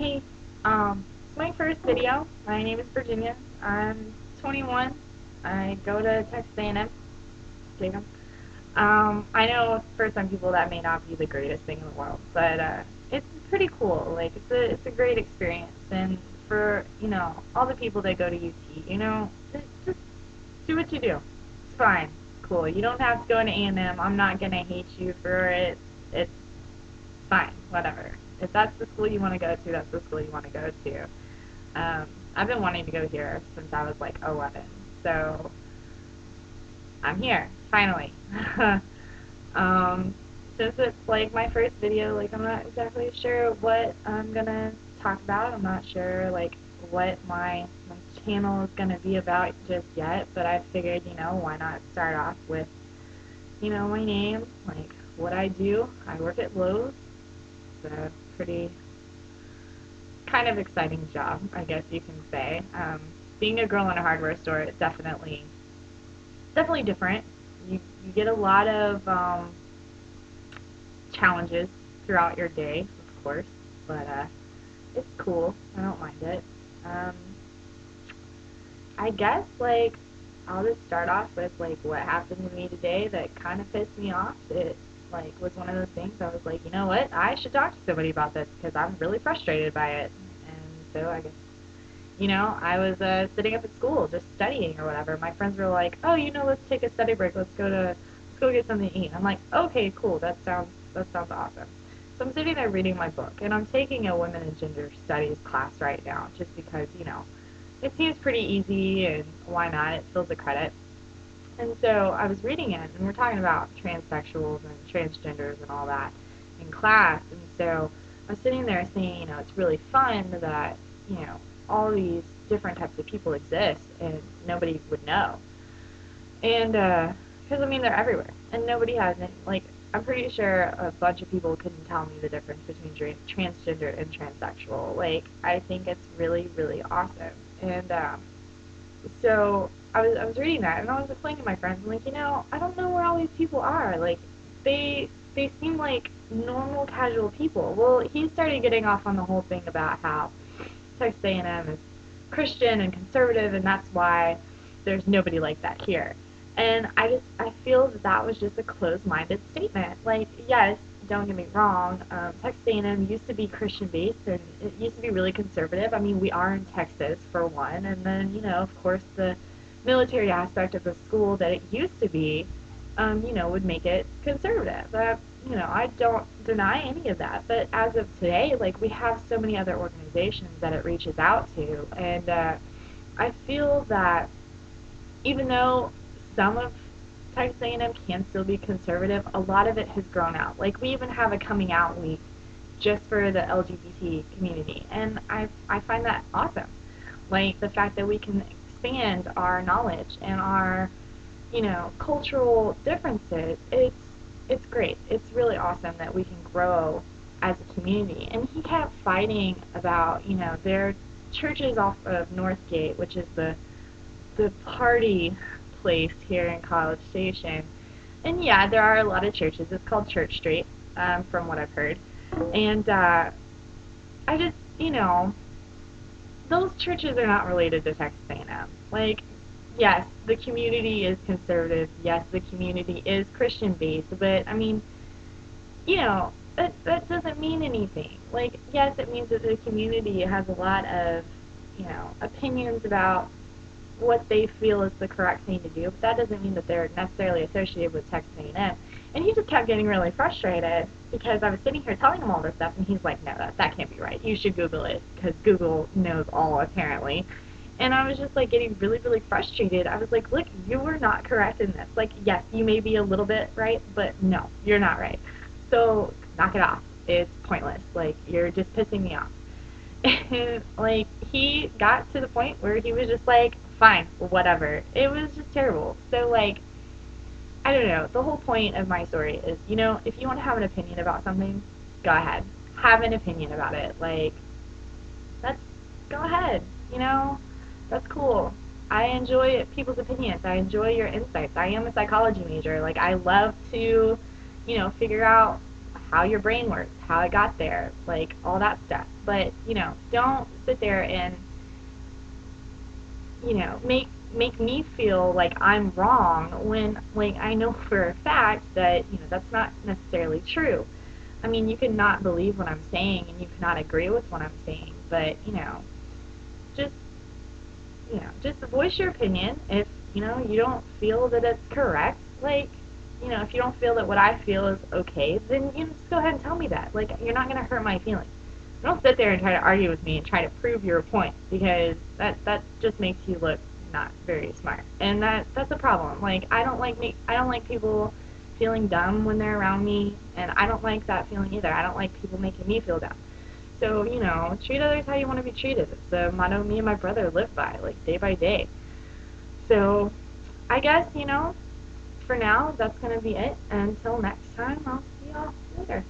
Hey, it's my first video. My name is Virginia. I'm 21. I go to Texas A&M. Bingham. I know for some people that may not be the greatest thing in the world, but it's pretty cool. Like it's a great experience, and for all the people that go to UT, just do what you do. It's fine, cool. You don't have to go into A&M. I'm not gonna hate you for it. It's fine, whatever. If that's the school you want to go to, that's the school you want to go to. I've been wanting to go here since I was like 11, so I'm here, finally. um, since it's like my first video, like I'm not exactly sure what I'm gonna talk about. I'm not sure like what my channel is gonna be about just yet, but I figured, why not start off with, my name, like what I do. I work at Lowe's. It's a pretty kind of exciting job, I guess you can say. Being a girl in a hardware store, it's definitely different. You get a lot of challenges throughout your day, of course, but it's cool. I don't mind it. Um, I guess like I'll just start off with like what happened to me today that kind of pissed me off. It like was one of those things I was like, you know what, I should talk to somebody about this because I'm really frustrated by it. And so I guess I was sitting up at school just studying or whatever. My friends were like, oh, let's take a study break. Let's go get something to eat. I'm like, okay, cool. That sounds awesome. So I'm sitting there reading my book, and I'm taking a women and gender studies class right now, just because it seems pretty easy, and why not? It fills a credit. And so I was reading it, and we're talking about transsexuals and transgenders and all that in class. And so I was sitting there saying, it's really fun that, all these different types of people exist, and nobody would know. And, because, they're everywhere, and nobody has it. Like, I'm pretty sure a bunch of people couldn't tell me the difference between transgender and transsexual. Like, I think it's really, really awesome. And, so I was reading that, and I was explaining to my friends, I'm like, I don't know where all these people are. Like, they seem like normal, casual people. Well, he started getting off on the whole thing about how Texas A&M is Christian and conservative, and that's why there's nobody like that here. And I feel that was just a closed-minded statement. Like, yes, don't get me wrong, Texas A&M used to be Christian-based, and it used to be really conservative. We are in Texas, for one, and then, of course, the military aspect of the school that it used to be, would make it conservative. I don't deny any of that, but as of today, like, we have so many other organizations that it reaches out to, and I feel that even though some of Texas A&M can still be conservative, a lot of it has grown out. Like, we even have a coming out week just for the LGBT community, and I find that awesome. Like, the fact that we can expand our knowledge and our, cultural differences, it's great. It's really awesome that we can grow as a community. And he kept fighting about, their churches off of Northgate, which is the party place here in College Station. And yeah, there are a lot of churches. It's called Church Street, from what I've heard. And I just, those churches are not related to Texas A&M. Like, yes, the community is conservative. Yes, the community is Christian-based. But, that doesn't mean anything. Like, yes, it means that the community has a lot of, opinions about what they feel is the correct thing to do, but that doesn't mean that they're necessarily associated with Texas A&M. And he just kept getting really frustrated because I was sitting here telling him all this stuff, and he's like, no, that can't be right. You should Google it, because Google knows all, apparently. And I was just, like, getting really, really frustrated. I was like, look, you were not correct in this. Like, yes, you may be a little bit right, but no, you're not right. So, knock it off. It's pointless. Like, you're just pissing me off. And, like, he got to the point where he was just like, fine, whatever. It was just terrible. So, like, I don't know. The whole point of my story is, if you want to have an opinion about something, go ahead. Have an opinion about it. Like, go ahead. That's cool. I enjoy people's opinions. I enjoy your insights. I am a psychology major. Like, I love to, figure out how your brain works, how it got there, like all that stuff. But, don't sit there and, make me feel like I'm wrong when, like, I know for a fact that, that's not necessarily true. I mean, you can not believe what I'm saying and you cannot agree with what I'm saying, but, just, just voice your opinion. If, you don't feel that it's correct, like, if you don't feel that what I feel is okay, then you just go ahead and tell me that. Like, you're not going to hurt my feelings. Don't sit there and try to argue with me and try to prove your point, because that just makes you look not very smart, and that's a problem. Like, I don't like people feeling dumb when they're around me, and I don't like that feeling either. I don't like people making me feel dumb. So, treat others how you want to be treated. It's the motto me and my brother live by, like, day by day. So, I guess, for now, that's going to be it. Until next time, I'll see y'all later.